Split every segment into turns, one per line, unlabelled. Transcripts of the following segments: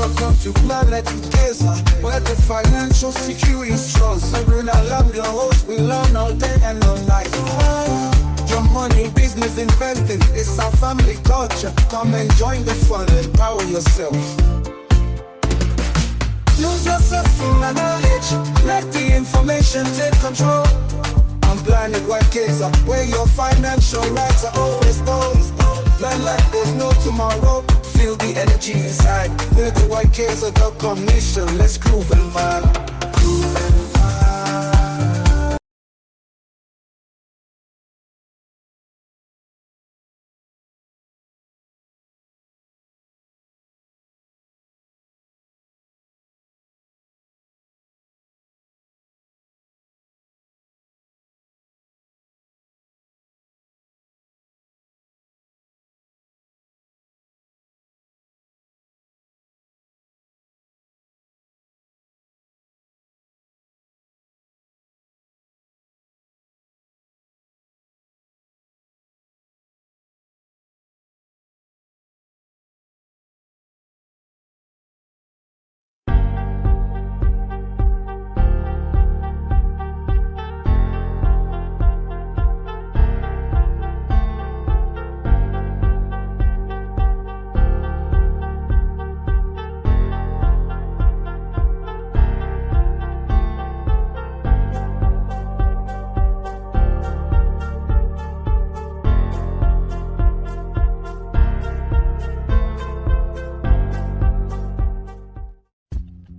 Welcome to Planet Cellar, where the financial security is strong. Sabrina, I'm your host, we learn all day and all night. Your money, business, investing, it's our family culture. Come and join the fun, empower yourself. Use yourself in my knowledge, let the information take control. I'm Planet Cellar, where your financial rights are always those. Learn like there's no tomorrow. Feel the energy inside. We're the whitecaser.com nation. Let's groove and vibe. Groove and vibe.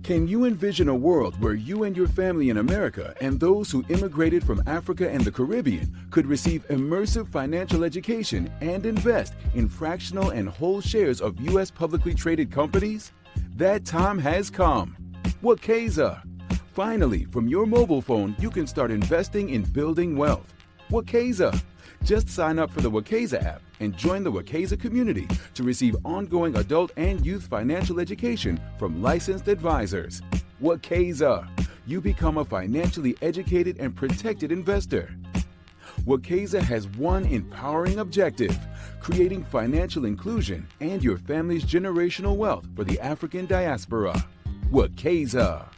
Can you envision a world where you and your family in America and those who immigrated from Africa and the Caribbean could receive immersive financial education and invest in fractional and whole shares of U.S. publicly traded companies? That time has come. Wakeza. Finally, from your mobile phone, you can start investing in building wealth. Wakeza. Just sign up for the Wakeza app and join the Wakeza community to receive ongoing adult and youth financial education from licensed advisors. Wakeza. You become a financially educated and protected investor. Wakeza has one empowering objective: creating financial inclusion and your family's generational wealth for the African diaspora. Wakeza.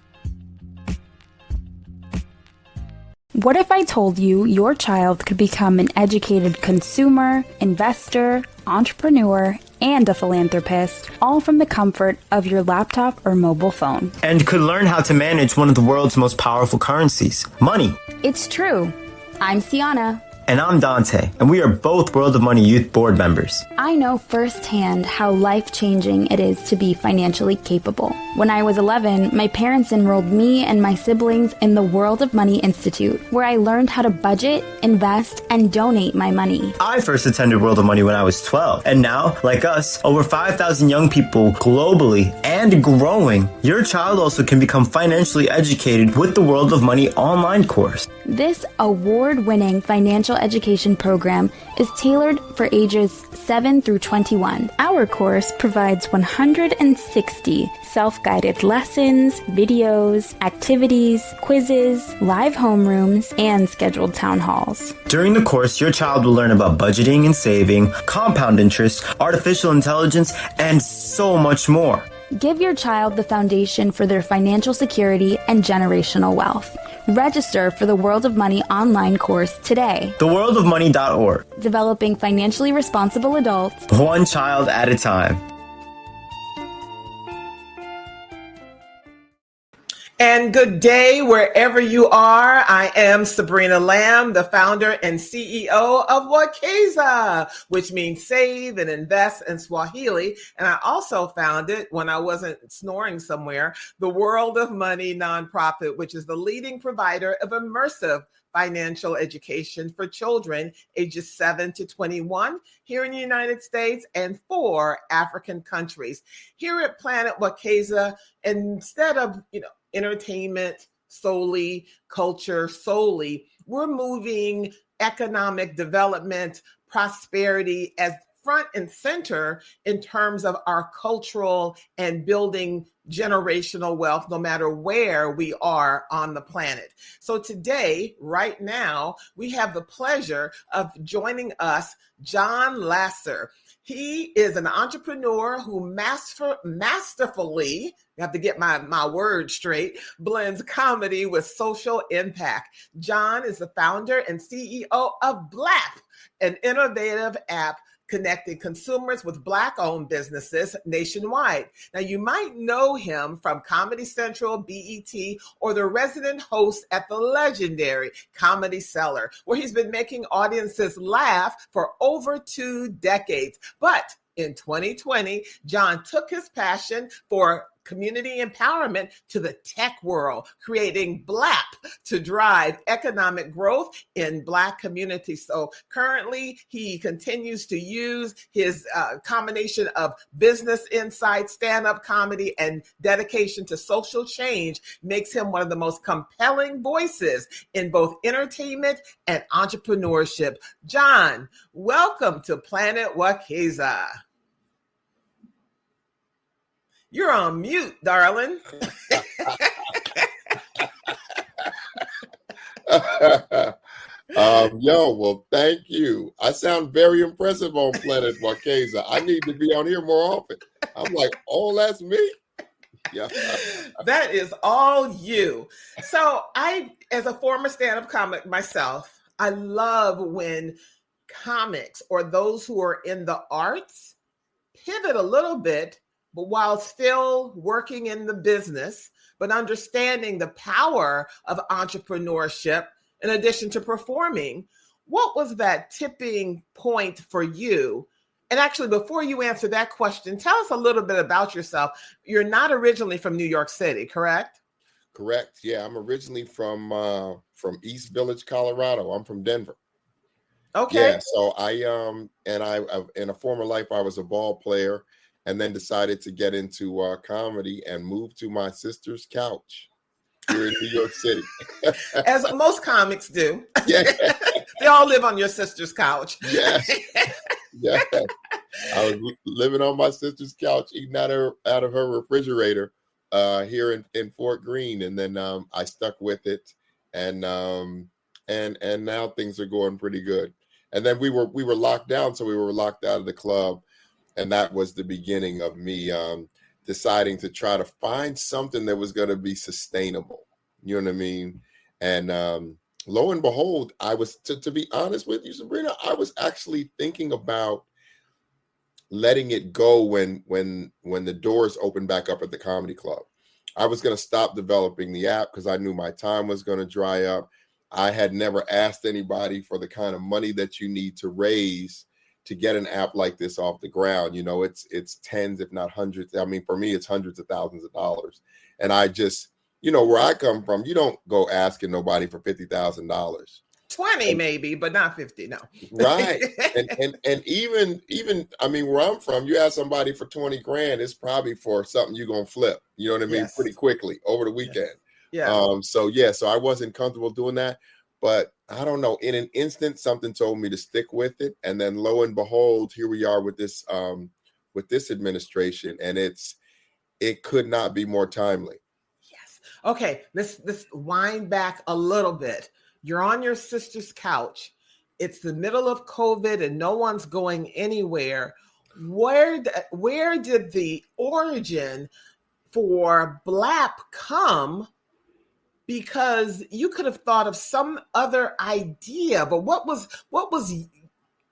What if I told you your child could become an educated consumer, investor, entrepreneur, and a philanthropist, all from the comfort of your laptop or mobile phone?
And could learn how to manage one of the world's most powerful currencies, money.
It's true. I'm Sienna.
And I'm Dante, and we are both World of Money Youth Board members.
I know firsthand how life-changing it is to be financially capable. When I was 11, my parents enrolled me and my siblings in the World of Money Institute, where I learned how to budget, invest, and donate my money.
I first attended World of Money when I was 12, and now, like us, over 5,000 young people globally and growing. Your child also can become financially educated with the World of Money online course.
This award-winning financial education program is tailored for ages 7 through 21. Our course provides 160 self-guided lessons, videos, activities, quizzes, live homerooms, and scheduled town halls.
During the course, your child will learn about budgeting and saving, compound interest, artificial intelligence, and so much more.
Give your child the foundation for their financial security and generational wealth. Register for the World of Money online course today.
TheWorldOfMoney.org.
Developing financially responsible adults,
one child at a time.
And good day wherever you are. I am Sabrina Lamb, the founder and CEO of Wakeza, which means save and invest in Swahili. And I also founded, when I wasn't snoring somewhere, the World of Money nonprofit, which is the leading provider of immersive financial education for children ages 7 to 21 here in the United States and 4 African countries. Here at Planet Wakeza, instead of, entertainment solely, culture solely, we're moving economic development, prosperity as front and center in terms of our cultural and building generational wealth, no matter where we are on the planet. So today, right now, we have the pleasure of joining us, Jon Laster. He is an entrepreneur who masterfully, you have to get my words straight, blends comedy with social impact. Jon is the founder and CEO of BLAPP, an innovative app connecting consumers with Black-owned businesses nationwide. Now, you might know him from Comedy Central, BET, or the resident host at the legendary Comedy Cellar, where he's been making audiences laugh for over 2 decades. But in 2020, Jon took his passion for community empowerment to the tech world, creating BLAPP to drive economic growth in Black communities. So currently, he continues to use his combination of business insight, stand-up comedy, and dedication to social change makes him one of the most compelling voices in both entertainment and entrepreneurship. Jon, welcome to Planet Wakeza. You're on mute, darling.
Well, thank you. I sound very impressive on Planet Wakeza. I need to be on here more often. I'm like, oh, that's me. Yeah.
That is all you. So as a former stand-up comic myself, I love when comics or those who are in the arts pivot a little bit, but while still working in the business, but understanding the power of entrepreneurship in addition to performing. What was that tipping point for you? And actually, before you answer that question, tell us a little bit about yourself. You're not originally from New York City, correct?
Correct. Yeah, I'm originally from East Village, Colorado. I'm from Denver.
Okay.
Yeah, so I in a former life I was a ball player, and then decided to get into comedy and move to my sister's couch here in New York City.
As most comics do.
Yeah.
They all live on your sister's couch.
Yes. Yeah. I was living on my sister's couch, eating out of her refrigerator here in Fort Greene. And then I stuck with it. And now things are going pretty good. And then we were locked down, so we were locked out of the club. And that was the beginning of me deciding to try to find something that was going to be sustainable. You know what I mean? And lo and behold, I was, to be honest with you, Sabrina, I was actually thinking about letting it go when the doors opened back up at the comedy club. I was going to stop developing the app because I knew my time was going to dry up. I had never asked anybody for the kind of money that you need to raise to get an app like this off the ground. You know, it's tens, if not hundreds. I mean, for me, it's hundreds of thousands of dollars. And I just, you know, where I come from, you don't go asking nobody for $50,000.
20 maybe, but not 50, no.
Right. and even, I mean, where I'm from, you ask somebody for 20 grand, it's probably for something you're going to flip, you know what I mean?
Yes.
Pretty quickly over the weekend.
Yeah.
So I wasn't comfortable doing that. But I don't know, in an instant, something told me to stick with it. And then lo and behold, here we are with this administration, and it could not be more timely.
Yes. Okay, let's wind back a little bit. You're on your sister's couch. It's the middle of COVID and no one's going anywhere. Where did the origin for BLAPP come? Because you could have thought of some other idea, but what was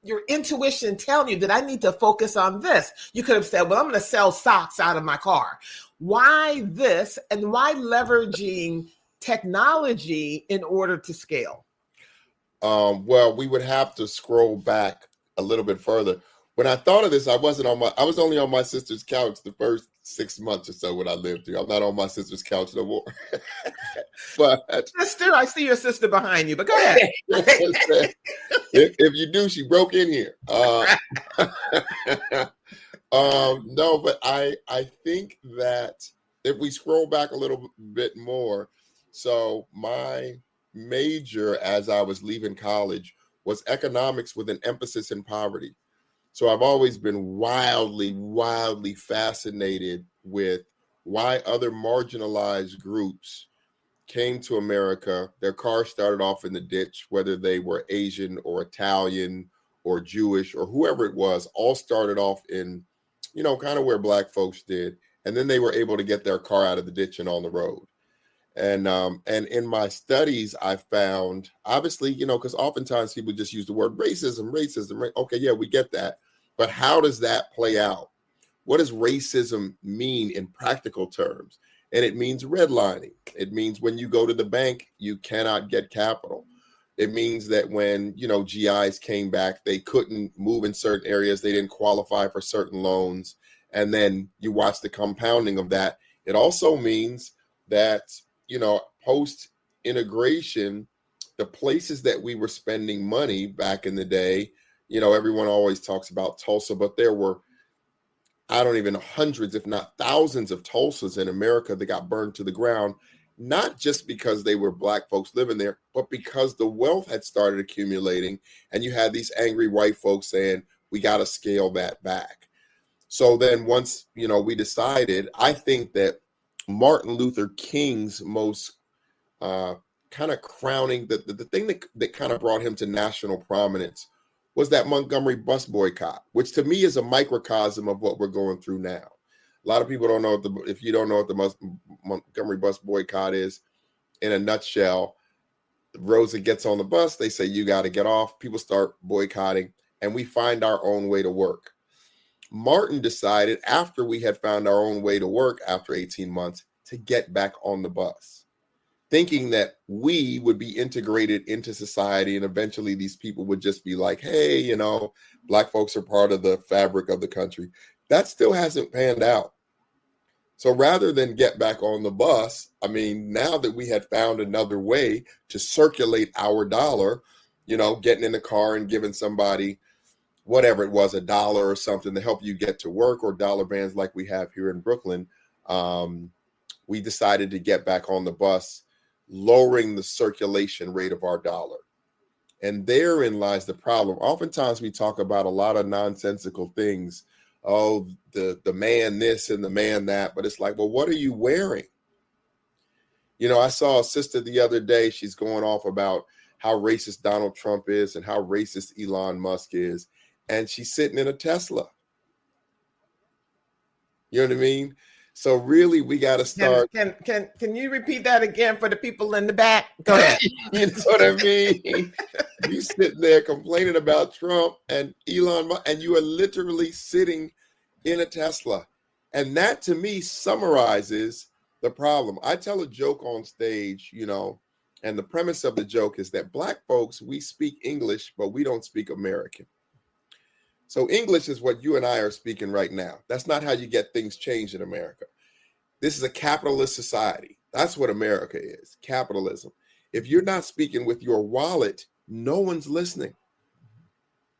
your intuition telling you that I need to focus on this? You could have said, well, I'm going to sell socks out of my car. Why this, and why leveraging technology in order to scale?
Well, we would have to scroll back a little bit further. When I thought of this, I was only on my sister's couch the first 6 months or so when I lived here. I'm not on my sister's couch no more. But
sister, I see your sister behind you, but go ahead.
if you do, she broke in here. No, but I think that if we scroll back a little bit more, so my major as I was leaving college was economics with an emphasis in poverty. So I've always been wildly fascinated with why other marginalized groups came to America. Their cars started off in the ditch, whether they were Asian or Italian or Jewish or whoever it was, all started off in, kind of where Black folks did. And then they were able to get their car out of the ditch and on the road. And in my studies, I found, obviously, because oftentimes people just use the word racism. Okay, yeah, we get that. But how does that play out? What does racism mean in practical terms? And it means redlining. It means when you go to the bank, you cannot get capital. It means that when, GIs came back, they couldn't move in certain areas. They didn't qualify for certain loans. And then you watch the compounding of that. It also means that, post integration, the places that we were spending money back in the day, everyone always talks about Tulsa, but there were, I don't even know, hundreds, if not thousands of Tulsas in America that got burned to the ground, not just because they were Black folks living there, but because the wealth had started accumulating. And you had these angry white folks saying, we got to scale that back. So then once, we decided, I think that Martin Luther King's most kind of crowning, the thing that kind of brought him to national prominence was that Montgomery bus boycott, which to me is a microcosm of what we're going through now. A lot of people don't know, if you don't know what the Montgomery bus boycott is, in a nutshell, Rosa gets on the bus, they say, you got to get off. People start boycotting, and we find our own way to work. Martin decided, after we had found our own way to work after 18 months, to get back on the bus, thinking that we would be integrated into society and eventually these people would just be like, hey, Black folks are part of the fabric of the country. That still hasn't panned out. So rather than get back on the bus, now that we had found another way to circulate our dollar, getting in the car and giving somebody whatever it was, $1 or something to help you get to work, or dollar bands like we have here in Brooklyn, we decided to get back on the bus, lowering the circulation rate of our dollar. And therein lies the problem. Oftentimes we talk about a lot of nonsensical things. Oh, the man this and the man that, but it's like, well, what are you wearing? I saw a sister the other day, she's going off about how racist Donald Trump is and how racist Elon Musk is. And she's sitting in a Tesla. You know what I mean? So really, we got to start.
Can you repeat that again for the people in the back? Go ahead.
You know what I mean? You sitting there complaining about Trump and Elon Musk, and you are literally sitting in a Tesla. And that, to me, summarizes the problem. I tell a joke on stage, and the premise of the joke is that Black folks, we speak English, but we don't speak American. So English is what you and I are speaking right now. That's not how you get things changed in America. This is a capitalist society. That's what America is, capitalism. If you're not speaking with your wallet, no one's listening.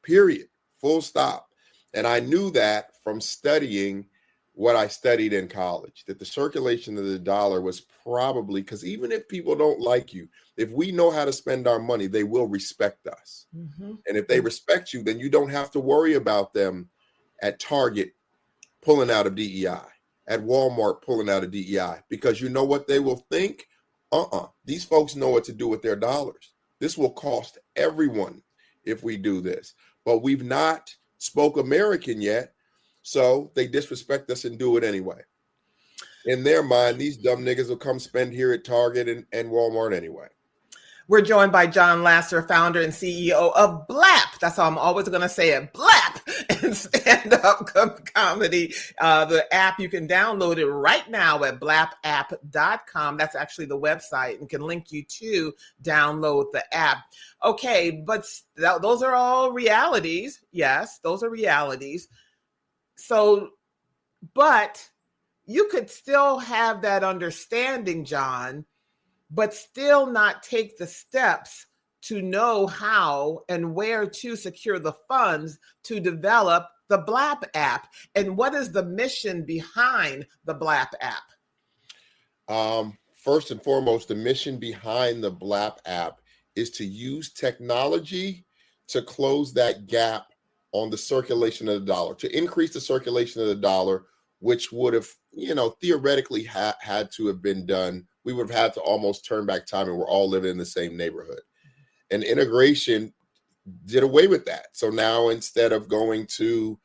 Period. Full stop. And I knew that from studying what I studied in college, that the circulation of the dollar was probably, because even if people don't like you, if we know how to spend our money, they will respect us. Mm-hmm. And if they respect you, then you don't have to worry about them at Target pulling out of DEI, at Walmart pulling out of DEI, because you know what they will think? These folks know what to do with their dollars. This will cost everyone if we do this. But we've not spoke American yet, so they disrespect us and do it anyway. In their mind, these dumb niggas will come spend here at Target and Walmart anyway.
We're joined by Jon Laster, founder and CEO of BLAPP. That's how I'm always going to say it, BLAPP, and stand-up comedy. The app, you can download it right now at blappapp.com. That's actually the website, and can link you to download the app. Okay, but those are all realities. Yes, those are realities. So, but you could still have that understanding, Jon, but still not take the steps to know how and where to secure the funds to develop the BLAPP app. And what is the mission behind the BLAPP app?
First and foremost, the mission behind the BLAPP app is to use technology to close that gap on the circulation of the dollar, to increase the circulation of the dollar, which would have, theoretically had to have been done. We would have had to almost turn back time and we're all living in the same neighborhood. And integration did away with that. So now instead of going to,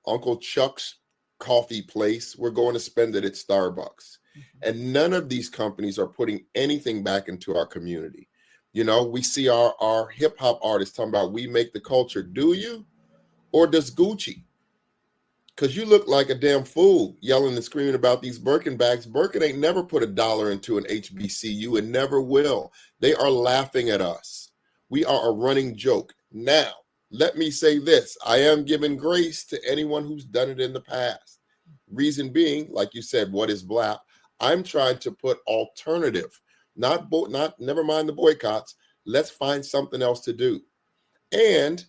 Uncle Chuck's coffee place, we're going to spend it at Starbucks. And none of these companies are putting anything back into our community. We see our hip hop artists talking about, we make the culture. Do you? Or does Gucci? Because you look like a damn fool yelling and screaming about these Birkin bags. Birkin ain't never put $1 into an HBCU and never will. They are laughing at us. We are a running joke. Now, let me say this. I am giving grace to anyone who's done it in the past. Reason being, like you said, what is BLAPP? I'm trying to put alternative, never mind the boycotts. Let's find something else to do. And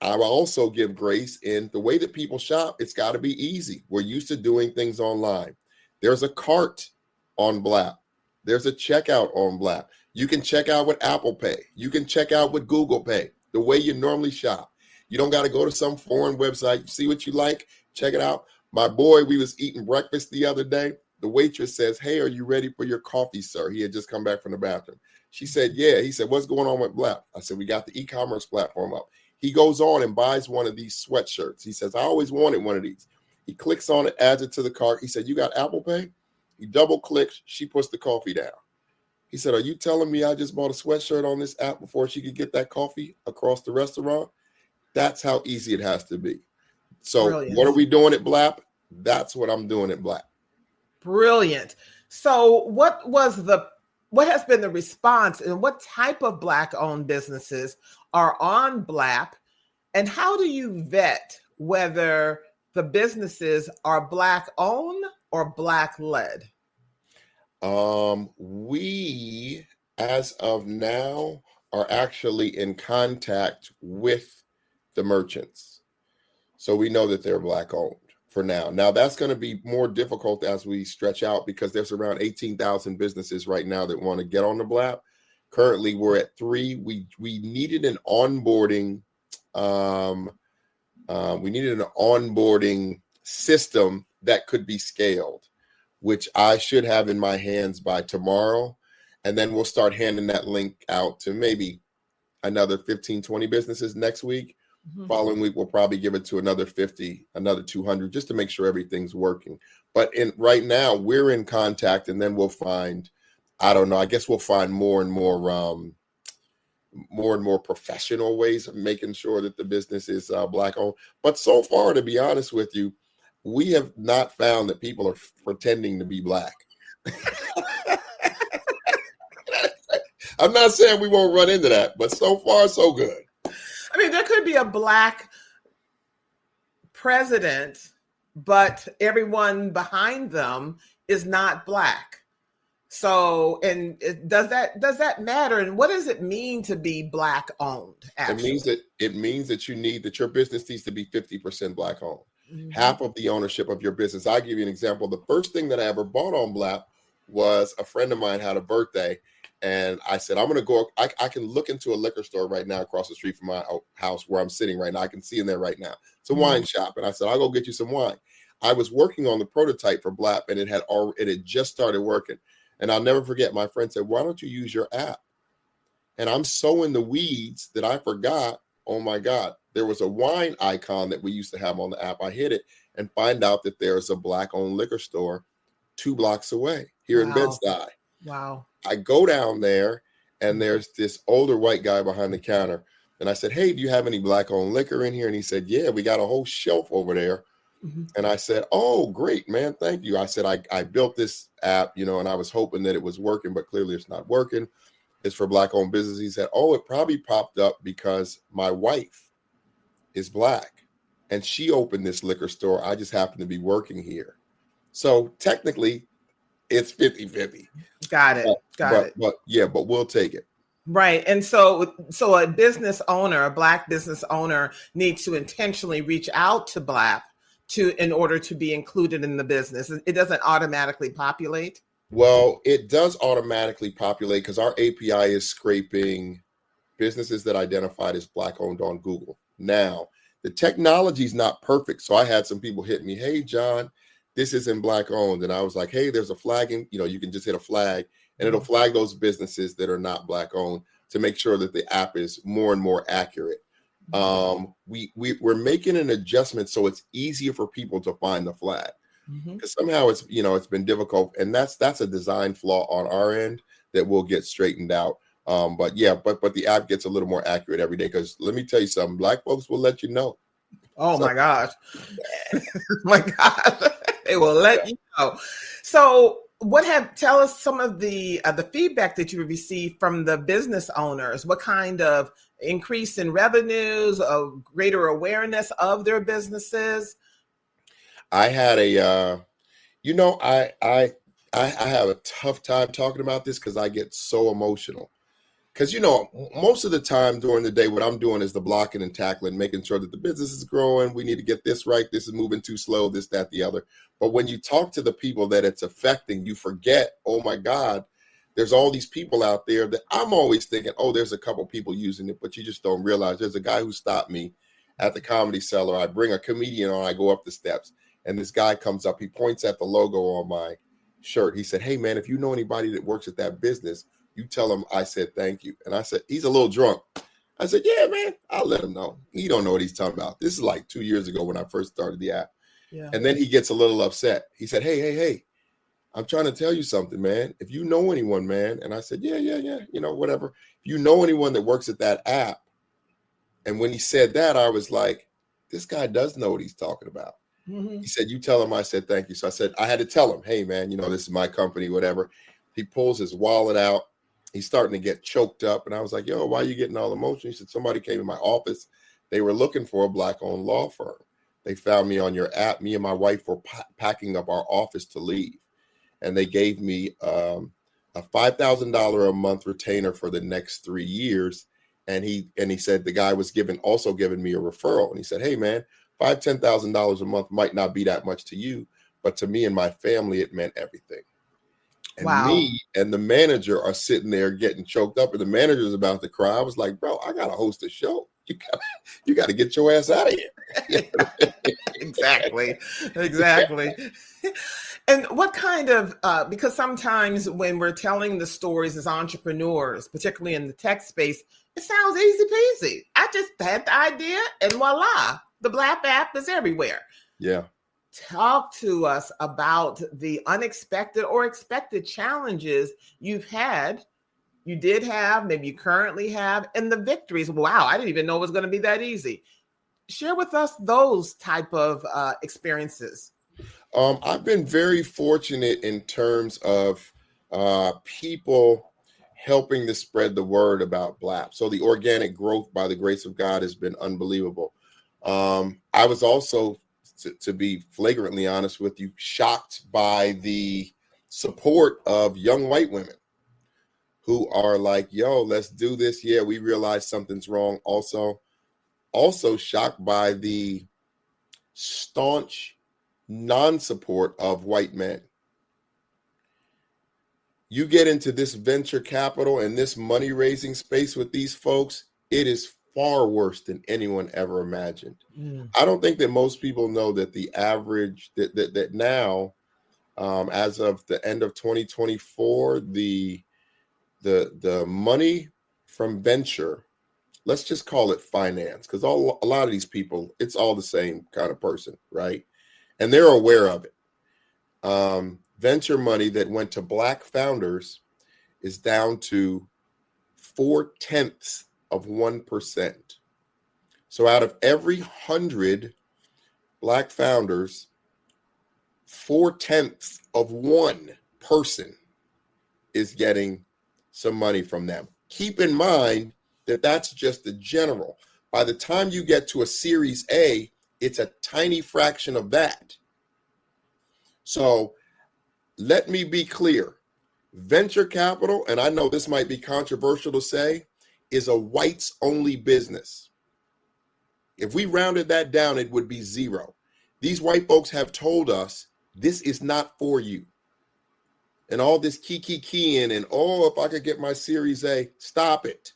I will also give grace in the way that people shop. It's got to be easy. We're used to doing things online. There's a cart on BLAPP. There's a checkout on BLAPP. You can check out with Apple Pay. You can check out with Google Pay, the way you normally shop. You don't got to go to some foreign website. You see what you like, check it out. My boy, we was eating breakfast the other day. The waitress says, "Hey, are you ready for your coffee, sir?" He had just come back from the bathroom. She said, "Yeah." He said, "What's going on with BLAPP?" I said, "We got the e-commerce platform up." He goes on and buys one of these sweatshirts. He says, "I always wanted one of these." He clicks on it, adds it to the cart. He said, "You got Apple Pay?" He double clicks. She puts the coffee down. He said, "Are you telling me I just bought a sweatshirt on this app before she could get that coffee across the restaurant?" That's how easy it has to be. So
Brilliant.
What are we doing at BLAPP? That's what I'm doing at BLAPP.
Brilliant. So what has been the response, and what type of Black-owned businesses are on BLAPP, and how do you vet whether the businesses are Black-owned or Black-led?
We, as of now, are actually in contact with the merchants. So we know that they're Black-owned for now. Now, that's going to be more difficult as we stretch out, because there's around 18,000 businesses right now that want to get on the BLAPP. Currently, we're at 3. We needed an onboarding. We needed an onboarding system that could be scaled, which I should have in my hands by tomorrow. And then we'll start handing that link out to maybe another 15, 20 businesses next week. Mm-hmm. Following week, we'll probably give it to another 50, another 200, just to make sure everything's working. But right now, we're in contact, and then we'll find, I don't know, I guess we'll find more and more professional ways of making sure that the business is Black-owned. But so far, to be honest with you, we have not found that people are pretending to be Black. I'm not saying we won't run into that, but so far, so good.
I mean, there could be a Black president, but everyone behind them is not Black. So, and does that matter? And what does it mean to be Black-owned? Actually?
It means that your business needs to be 50% Black-owned. Mm-hmm. Half of the ownership of your business. I'll give you an example. The first thing that I ever bought on BLAPP was a friend of mine had a birthday. And I said, I'm going to go, I can look into a liquor store right now across the street from my house where I'm sitting right now. I can see in there right now. It's a wine shop. And I said, I'll go get you some wine. I was working on the prototype for BLAPP, and it had just started working. And I'll never forget, my friend said, "Why don't you use your app?" And I'm so in the weeds that I forgot, oh my God, there was a wine icon that we used to have on the app. I hit it and find out that there's a Black-owned liquor store 2 blocks away here in Bed-Stuy.
Wow.
I go down there, and there's this older white guy behind the counter. And I said, "Hey, do you have any Black-owned liquor in here?" And he said, "Yeah, we got a whole shelf over there." Mm-hmm. And I said, "Oh, great, man. Thank you." I said, I built this app, and I was hoping that it was working, but clearly it's not working. It's for Black-owned business. He said, "Oh, it probably popped up because my wife is Black, and she opened this liquor store. I just happen to be working here. So technically, it's 50-50.
Got it.
But we'll take it.
Right. And so a business owner, a Black business owner, needs to intentionally reach out to BLAPP in order to be included in the business. It doesn't automatically populate.
Well, it does automatically populate because our API is scraping businesses that identified as Black-owned on Google. Now, the technology is not perfect. So I had some people hit me, "Hey, John, this isn't Black-owned." And I was like, "Hey, there's a flagging, you can just hit a flag and it'll flag those businesses that are not Black-owned." to make sure that the app is more and more accurate. We're making an adjustment so it's easier for people to find the flag, because somehow it's been difficult, and that's a design flaw on our end that will get straightened out. But the app gets a little more accurate every day, because let me tell you something, Black folks will let you know.
Oh my gosh. My God. They will let you know. So tell us some of the feedback that you received from the business owners. What kind of increase in revenues, of greater awareness of their businesses?
I had I have a tough time talking about this because I get so emotional. Because, most of the time during the day, what I'm doing is the blocking and tackling, making sure that the business is growing. We need to get this right. This is moving too slow, this, that, the other. But when you talk to the people that it's affecting, you forget, oh my God, there's all these people out there that I'm always thinking, oh, there's a couple people using it, but you just don't realize. There's a guy who stopped me at the Comedy Cellar. I bring a comedian on, I go up the steps, and this guy comes up. He points at the logo on my shirt. He said, hey, man, if you know anybody that works at that business, you tell him I said thank you. And I said, he's a little drunk. I said, yeah, man, I'll let him know. He don't know what he's talking about. This is like 2 years ago when I first started the app. Yeah. And then he gets a little upset. He said, hey, I'm trying to tell you something, man. If you know anyone, man. And I said, yeah, whatever. If you know anyone that works at that app. And when he said that, I was like, this guy does know what he's talking about. He said, you tell him I said thank you. So I said, I had to tell him, hey, man, this is my company, whatever. He pulls his wallet out. He's starting to get choked up. And I was like, yo, why are you getting all emotional? He said, somebody came in my office. They were looking for a Black-owned law firm. They found me on your app. Me and my wife were packing up our office to leave. And they gave me a $5,000 a month retainer for the next 3 years. And he said the guy was also giving me a referral. And he said, hey, man, $10,000 a month might not be that much to you, but to me and my family, it meant everything. And me and the manager are sitting there getting choked up, and the manager's about to cry. I was like, bro, I got to host a show. You got to get your ass out of here.
Exactly. And what kind of, because sometimes when we're telling the stories as entrepreneurs, particularly in the tech space, it sounds easy peasy. I just had the idea and voila, the BLAPP app is everywhere.
Yeah.
Talk to us about the unexpected or expected challenges you did have, maybe you currently have, and the victories. Wow, I didn't even know it was going to be that easy. Share with us those type of experiences.
I've been very fortunate in terms of people helping to spread the word about BLAPP. So the organic growth, by the grace of God, has been unbelievable. I was also, to be flagrantly honest with you, shocked by the support of young white women who are like, yo, let's do this. Yeah, we realize something's wrong. Also shocked by the staunch non-support of white men. You get into this venture capital and this money-raising space with these folks, it is far worse than anyone ever imagined. I don't think that most people know that the average that now, as of the end of 2024, the money from venture, let's just call it finance, because a lot of these people, it's all the same kind of person, right? And they're aware of it. Venture money that went to Black founders is down to 0.4%. So out of every 100 Black founders, 0.4 person is getting some money from them. Keep in mind that that's just the general. By the time you get to a Series A, it's a tiny fraction of that. So let me be clear. Venture capital, and I know this might be controversial to say, is a whites only business. If we rounded that down, it would be zero. These white folks have told us this is not for you. And all this keying and, oh, if I could get my Series A, stop it.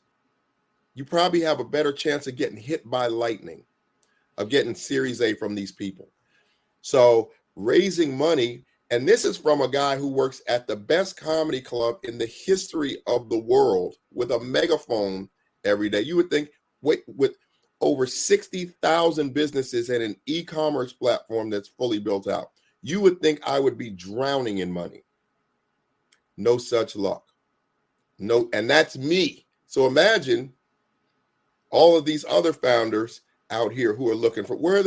You probably have a better chance of getting hit by lightning, of getting Series A from these people. So raising money And this is from a guy who works at the best comedy club in the history of the world with a megaphone every day. You would think, wait, with over 60,000 businesses and an e-commerce platform that's fully built out, you would think I would be drowning in money. No such luck. No, and that's me. So imagine all of these other founders out here who are looking for where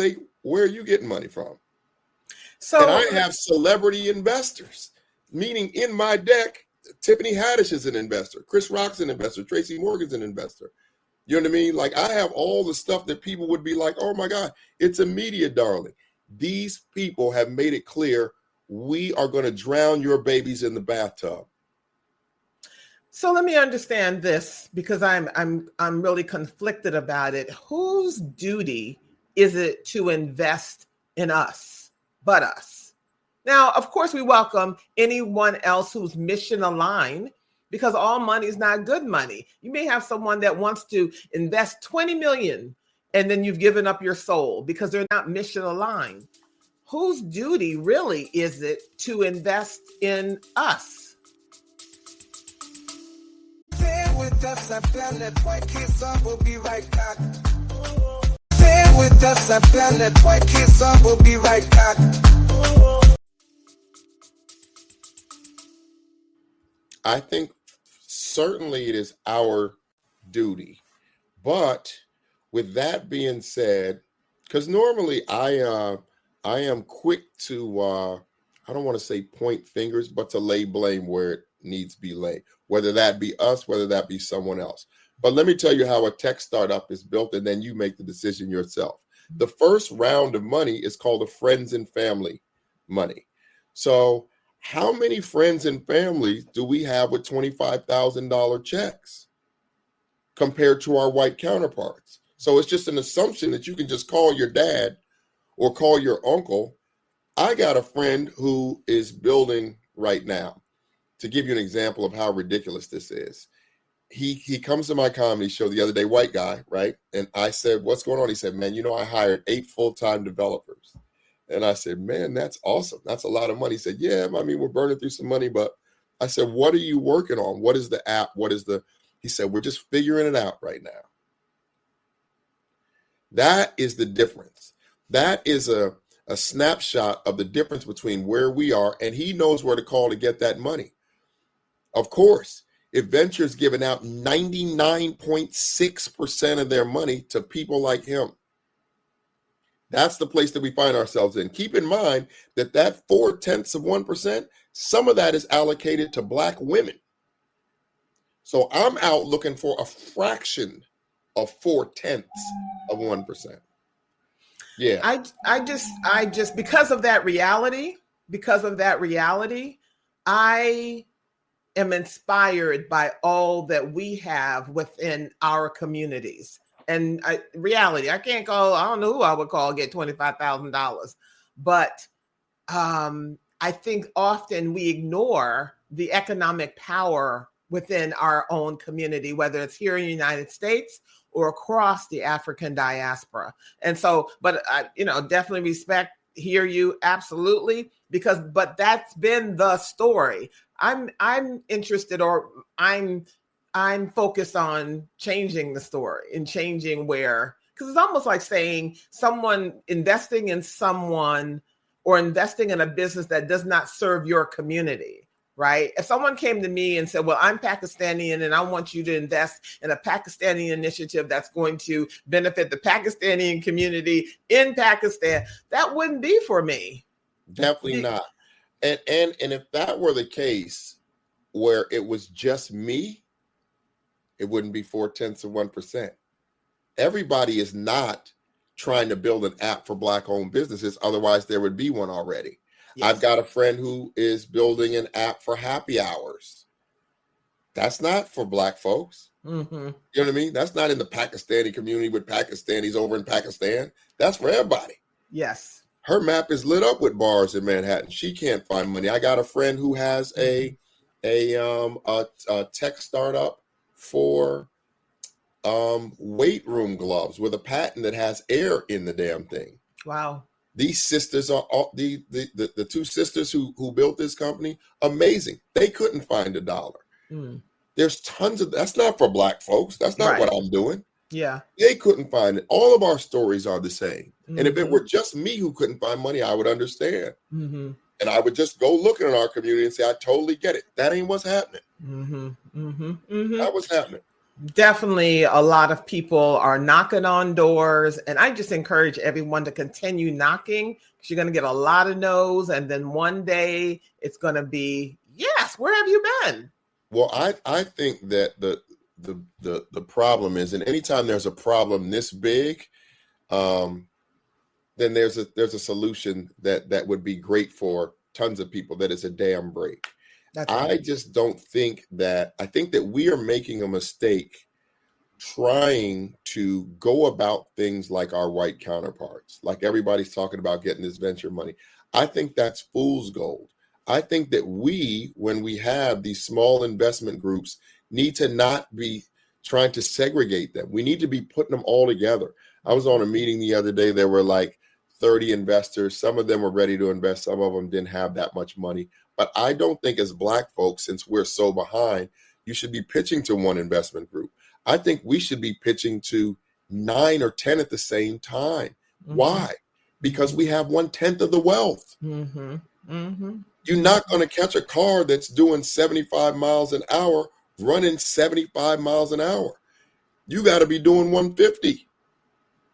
are you getting money from?
So,
and I have celebrity investors, meaning in my deck, Tiffany Haddish is an investor, Chris Rock's an investor, Tracy Morgan's an investor. You know what I mean? Like, I have all the stuff that people would be like, oh my God, it's a media darling. These people have made it clear, we are going to drown your babies in the bathtub.
So let me understand this, because I'm really conflicted about it. Whose duty is it to invest in us but us? Now, of course, we welcome anyone else who's mission aligned, because all money is not good money. You may have someone that wants to invest 20 million and then you've given up your soul because they're not mission aligned. Whose duty really is it to invest in us?
Stay with us at Planet White Kids Up. We'll be right back. Stay with us at Planet White Kids Up. We'll be right back.
I think certainly it is our duty. But with that being said, because normally I am quick to, I don't want to say point fingers, but to lay blame where it needs to be laid, whether that be us, whether that be someone else. But let me tell you how a tech startup is built, and then you make the decision yourself. The first round of money is called a friends and family money. So how many friends and families do we have with $25,000 checks compared to our white counterparts? So it's just an assumption that you can just call your dad or call your uncle. I got a friend who is building right now. To give you an example of how ridiculous this is, he comes to my comedy show the other day, white guy, right? And I said, what's going on? He said, man, I hired 8 full-time developers. And I said, man, that's awesome. That's a lot of money. He said, yeah, I mean, we're burning through some money, but I said, what are you working on? What is the app? He said, we're just figuring it out right now. That is the difference. That is a snapshot of the difference between where we are, and he knows where to call to get that money. Of course, if Venture's giving out 99.6% of their money to people like him, that's the place that we find ourselves in. Keep in mind that 0.4%, some of that is allocated to Black women. So I'm out looking for a fraction of 0.4%. Yeah.
I just because of that reality, I am inspired by all that we have within our communities. And reality, I can't call, I don't know who I would call, get $25,000. But I think often we ignore the economic power within our own community, whether it's here in the United States or across the African diaspora. And so, but I, definitely hear you absolutely, but that's been the story. I'm interested, or I'm focused on changing the story and changing where, because it's almost like saying someone investing in someone or investing in a business that does not serve your community, right? If someone came to me and said, well, I'm Pakistani and I want you to invest in a Pakistani initiative that's going to benefit the Pakistani community in Pakistan, that wouldn't be for me.
Definitely not. And if that were the case where it was just me, it wouldn't be 0.4%. Everybody is not trying to build an app for Black-owned businesses. Otherwise, there would be one already. Yes. I've got a friend who is building an app for happy hours. That's not for Black folks. Mm-hmm. You know what I mean? That's not in the Pakistani community with Pakistanis over in Pakistan. That's for everybody.
Yes.
Her map is lit up with bars in Manhattan. She can't find money. I got a friend who has a tech startup for weight room gloves with a patent that has air in the damn thing.
Wow.
These sisters are all, the two sisters who built this company, amazing. They couldn't find a dollar. There's tons of, that's not for Black folks. That's not what I'm doing.
Yeah.
They couldn't find it. All of our stories are the same. And if it were just me who couldn't find money, I would understand. And I would just go looking in our community and say, I totally get it. That ain't what's happening. That was happening.
Definitely a lot of people are knocking on doors, and I just encourage everyone to continue knocking, because you're going to get a lot of no's, and then one day it's going to be, yes, where have you been?
Well, I think that the problem is, and anytime there's a problem this big, then there's a solution that would be great for tons of people. That is a dam break.
That's right.
I just don't think that, I think that we are making a mistake trying to go about things like our white counterparts, like everybody's talking about getting this venture money. I think that's fool's gold. I think that we, when we have these small investment groups, need to not be trying to segregate them. We need to be putting them all together. I was on a meeting the other day. There were like 30 investors. Some of them were ready to invest. Some of them didn't have that much money. But I don't think as Black folks, since we're so behind, you should be pitching to one investment group. I think we should be pitching to 9 or 10 at the same time. Why? Because we have 1/10 of the wealth. You're not going to catch a car that's doing 75 miles an hour, running 75 miles an hour. You got to be doing 150.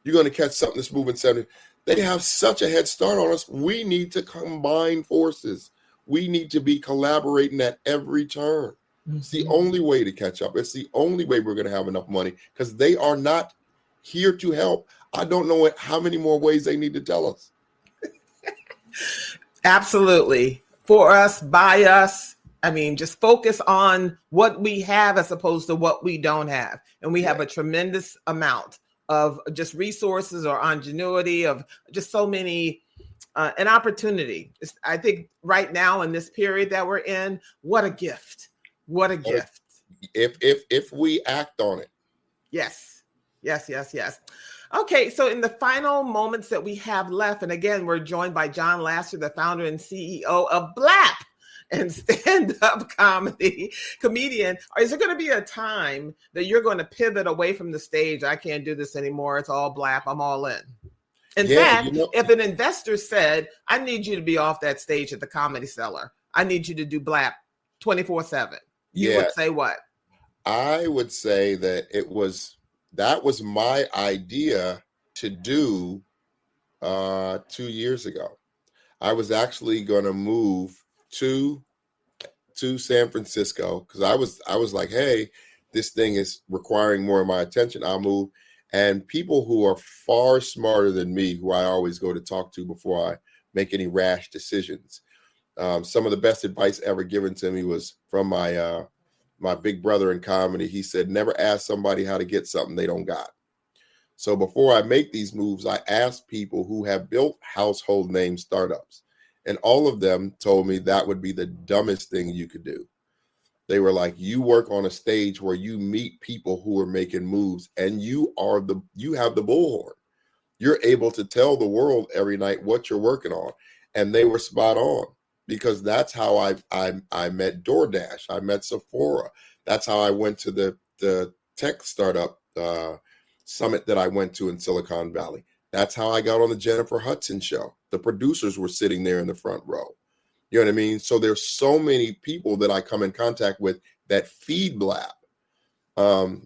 You're going to catch something that's moving 70. They have such a head start on us. We need to combine forces. We need to be collaborating at every turn. It's the only way to catch up. It's the only way we're going to have enough money, because they are not here to help. I don't know how many more ways they need to tell us.
Absolutely. For us, by us. I mean, just focus on what we have as opposed to what we don't have. And we have a tremendous amount of just resources or ingenuity, of just so many, an opportunity. I think right now in this period that we're in, what a gift. What a gift.
If we act on it.
Yes. Okay, so in the final moments that we have left, and again, we're joined by Jon Laster, the founder and CEO of BLAPP and stand-up comedian. Is there going to be a time that you're going to pivot away from the stage? I can't do this anymore. It's all BLAPP. I'm all in. In fact, if an investor said, I need you to be off that stage at the Comedy Cellar, I need you to do BLAPP 24/7, you would say what?
I would say that that was my idea to do 2 years ago. I was actually going to move to San Francisco, because I was like, hey, this thing is requiring more of my attention. I'll move. And people who are far smarter than me, who I always go to talk to before I make any rash decisions. Some of the best advice ever given to me was from my big brother in comedy. He said, never ask somebody how to get something they don't got. So before I make these moves, I asked people who have built household name startups, and all of them told me that would be the dumbest thing you could do. They were like, you work on a stage where you meet people who are making moves, and you have the bullhorn. You're able to tell the world every night what you're working on. And they were spot on, because that's how I met DoorDash. I met Sephora. That's how I went to the tech startup summit that I went to in Silicon Valley. That's how I got on the Jennifer Hudson show. The producers were sitting there in the front row. You know what I mean? So there's so many people that I come in contact with that feed BLAPP,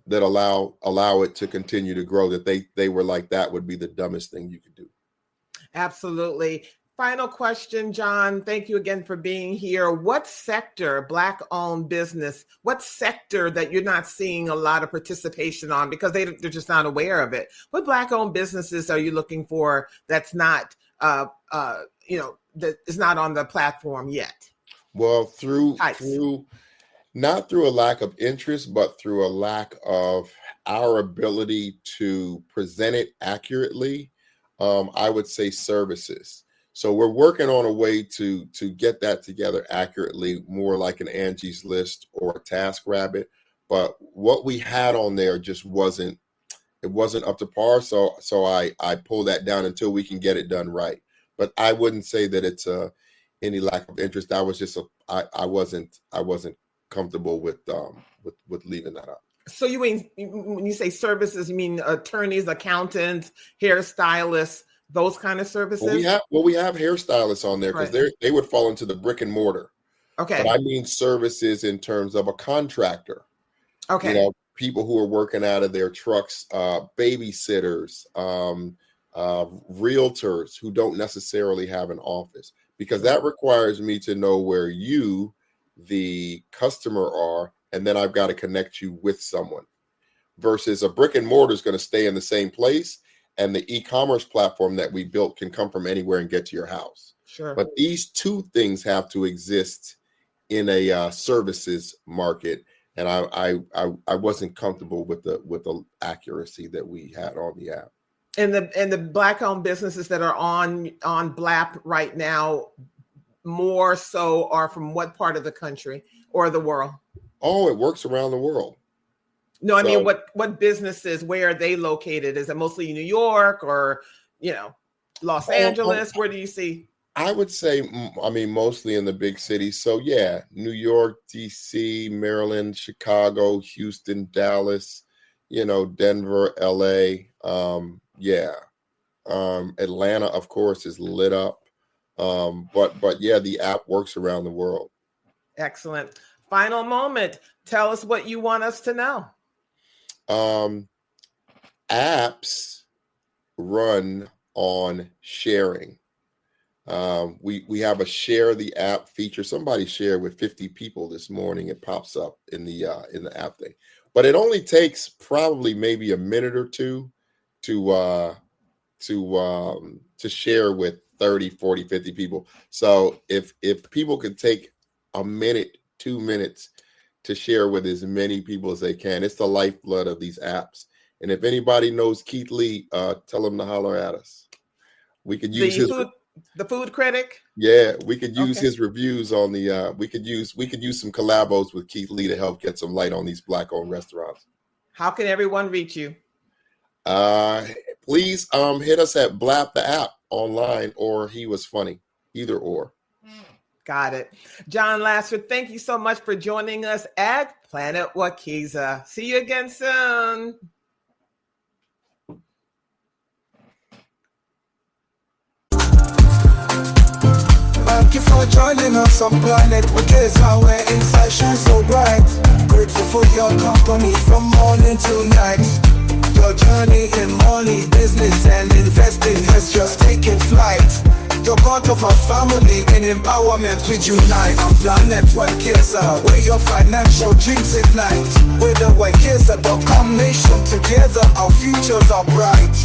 that allow it to continue to grow, that they were like, that would be the dumbest thing you could do.
Absolutely. Final question, Jon. Thank you again for being here. What sector, Black-owned business, what sector that you're not seeing a lot of participation on because they're just not aware of it? What Black-owned businesses are you looking for that's not, that is not on the platform yet?
Well, not through a lack of interest, but through a lack of our ability to present it accurately. I would say services. So we're working on a way to get that together accurately, more like an Angie's List or a TaskRabbit. But what we had on there just wasn't up to par. So I pulled that down until we can get it done right. but I wouldn't say that it's any lack of interest. I was just I wasn't comfortable with leaving that up.
So you mean, when you say services, you mean attorneys, accountants, hairstylists, those kind of services?
We have hairstylists on there because they would fall into the brick and mortar.
Okay.
But I mean services in terms of a contractor.
Okay.
You know, people who are working out of their trucks, babysitters, realtors who don't necessarily have an office, because that requires me to know where you, the customer, are, and then I've got to connect you with someone. Versus a brick and mortar is going to stay in the same place, and the e-commerce platform that we built can come from anywhere and get to your house.
Sure.
But these two things have to exist in a services market, and I wasn't comfortable with the accuracy that we had on the app.
And the Black-owned businesses that are on BLAPP right now, more so are from what part of the country or the world?
Oh, it works around the world.
No, I mean, what businesses, where are they located? Is it mostly New York or, Los Angeles? Where do you see?
I would say, mostly in the big cities. So yeah, New York, DC, Maryland, Chicago, Houston, Dallas, Denver, LA. Atlanta, of course, is lit up. But yeah, the app works around the world.
Excellent. Final moment. Tell us what you want us to know.
Apps run on sharing. We have a share the app feature. Somebody shared with 50 people this morning. It pops up in the app thing, but it only takes probably maybe a minute or two to share with 30, 40, 50 people. So if people could take a minute, 2 minutes to share with as many people as they can, it's the lifeblood of these apps. And if anybody knows Keith Lee, tell him to holler at us. We could use
the food critic.
Yeah, we could use his reviews on the. We could use some collabos with Keith Lee to help get some light on these Black-owned restaurants.
How can everyone reach you?
Please hit us at BLAPP the app online, or He Was Funny, either or.
Got it. Jon Laster, thank you so much for joining us at Planet Waukesha. See you again soon.
Thank you for joining us on Planet Waukesha, where inside shines so bright. Grateful for your company from morning till night. Your journey in money, business, and investing has just taken flight. You're part of our family, in empowerment we unite. On Planet Waukesha, where your financial dreams ignite. With the Waukesha.com nation, together our futures are bright.